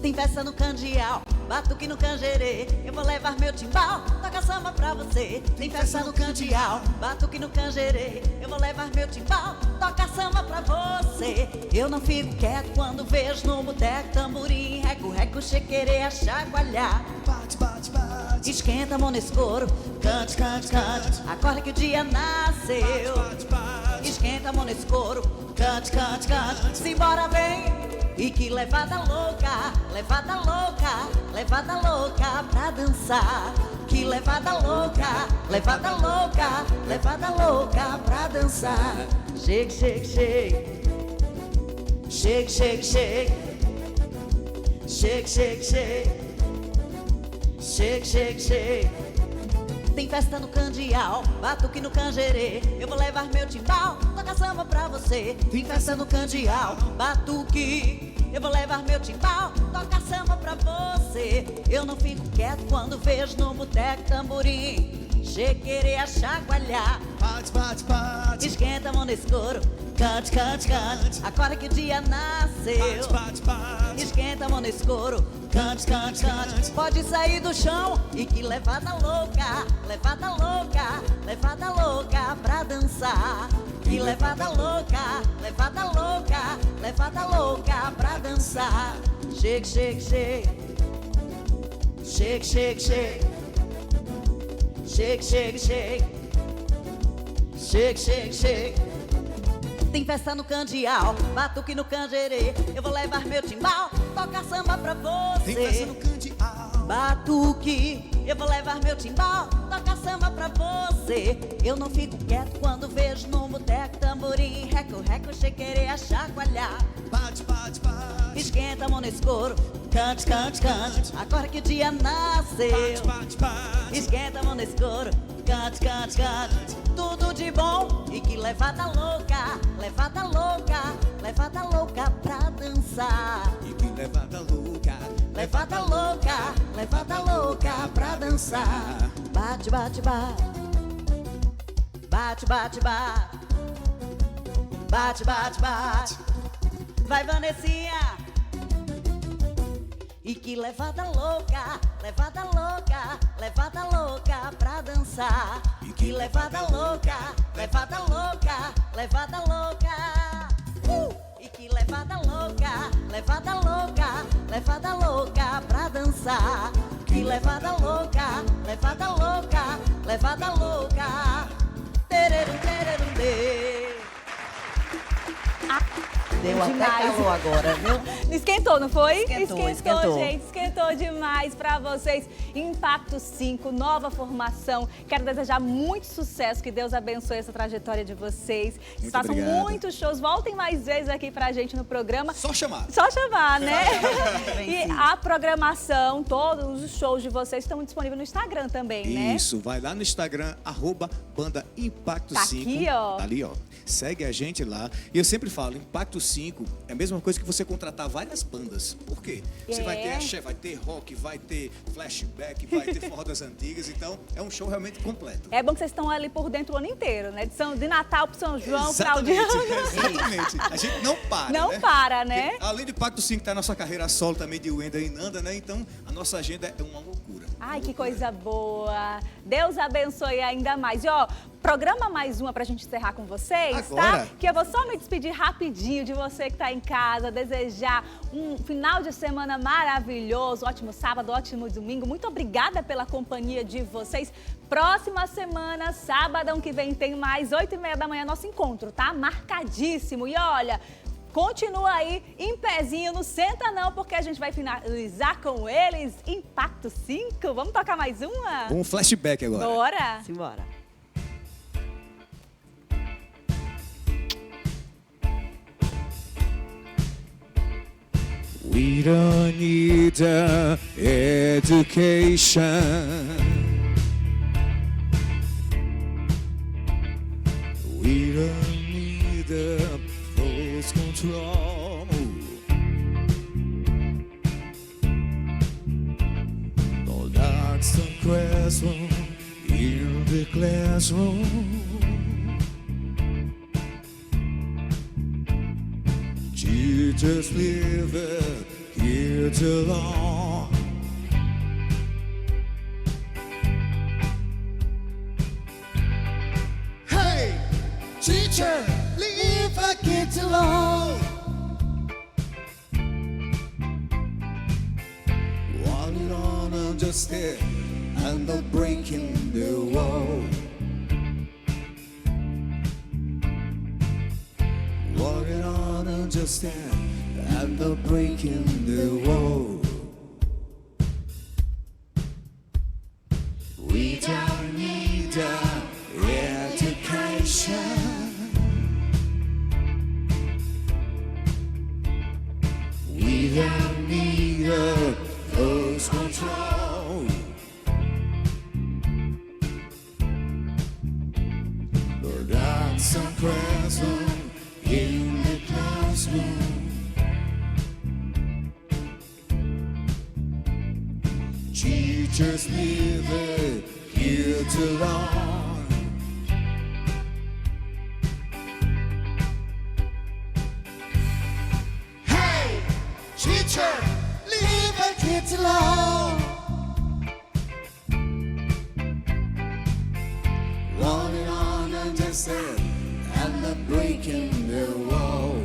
Tem festa no Candial, batuque no Canjerê. Eu vou levar meu timbal, toca samba pra você. Tem festa no Candial, batuque no Canjerê. Eu vou levar meu timbal, toca samba pra você. Eu não fico quieto quando vejo no boteco tamborim, reco, reco, chequerê, a chacoalhar. Bate, bate, bate. Esquenta a mão nesse couro, cante, cante, cante. Acorda que o dia nasceu. Bate, bate, bate. Esquenta a mão nesse couro, cante, cante, cante. Simbora, vem. E que levada louca, levada louca, levada louca pra dançar. Que levada louca, levada louca, levada louca pra dançar. Shake, shake, shake. Shake, shake, shake. Shake, shake, shake. Shake, shake, shake. Tem festa no Candial, batuque no Canjerê. Eu vou levar meu timbal, toca samba pra você. Tem festa no Candial, batuque. Eu vou levar meu timbal, toca samba pra você. Eu não fico quieto quando vejo no boteco tamborim, chequerê a chacoalhar. Bate, bate, bate. Esquenta a mão nesse couro, cante, cante, cante. Acorda que o dia nasceu. Bate, bate, bate. Esquenta a mão nesse couro, cante, cante, cante. Pode sair do chão e que levada louca, levada louca, levada louca pra dançar. Que levada louca, levada louca, levada louca pra dançar. Shake, shake, shake. Shake, shake, shake. Shake, shake, shake. Shake, shake, shake. Tem festa no Candial, batuque no Canjerê. Eu vou levar meu timbal, toca samba pra você. Tem festa no Candial, batuque. eu vou levar meu timbal, tocar samba pra você. Eu não fico quieto quando vejo no boteco tamborim, reco, reco, chequerei a chacoalhar. Bate, bate, bate. Esquenta a mão nesse couro, cante, cante, cante, agora que o dia nasceu. Bate, bate, bate. Esquenta a mão nesse couro, cante, cante, cante, tudo de bom. E que levada louca, levada louca, levada louca pra dançar. E que levada louca, levada louca, levada louca pra dançar. Bate, bate, bate, bate, bate, bate, bate, bate, bate. Vai, Vanessinha. E que levada louca, levada louca, levada louca pra dançar. E que levada louca, levada louca, levada louca. E que levada louca, levada louca, levada louca pra dançar. Que levada louca, levada louca, levada louca. Tererum, tererum, de. Deu Demais. até calor agora, viu? Esquentou, não foi? Esquentou. Gente. Esquentou demais pra vocês. Impacto 5, nova formação. Quero desejar muito sucesso, que Deus abençoe essa trajetória de vocês. Que façam obrigado. muitos shows. Voltem mais vezes aqui pra gente no programa. Só chamar. Só chamar, né? E a programação, todos os shows de vocês estão disponíveis no Instagram também, né? Isso, vai lá no Instagram, @Banda Impacto 5. Tá aqui, ó. Tá ali, ó. Segue a gente lá. E eu sempre falo, Impacto 5 é a mesma coisa que você contratar várias bandas. Por quê? Você vai ter axé, vai ter rock, vai ter flashback, vai ter forró das antigas. Então, é um show realmente completo. É bom que vocês estão ali por dentro o ano inteiro, né? De Natal pro São João, final de ano. Exatamente. A gente não para, Não né? para, né? Porque, além do Impacto 5, tá a nossa carreira solo também de Wender e Nanda, né? Então, a nossa agenda é uma loucura. Ai, que coisa boa. Deus abençoe ainda mais. E, ó, programa mais uma pra gente encerrar com vocês, Agora? tá? Que eu vou só me despedir rapidinho de você que tá em casa, desejar um final de semana maravilhoso, ótimo sábado, ótimo domingo. Muito obrigada pela companhia de vocês. Próxima semana, sábado que vem, tem mais 8h30 da manhã nosso encontro, tá? Marcadíssimo. E olha, continua aí em pezinho, não senta não, porque a gente vai finalizar com eles. Impacto 5. Vamos tocar mais uma? Um flashback agora. Bora. Simbora. We don't need education. We don't need force control. No dark classroom, in the classroom. Teachers live here too long. Hey, teacher, leave a kid alone. Wanting on understand and not breaking the wall. Walking on understand and not breaking the wall. We don't need education. We don't need force control. But that's a present in the classroom. Teachers leave it here too long. Hey, teacher, leave the kids alone. Wanting on understand and not breaking the wall.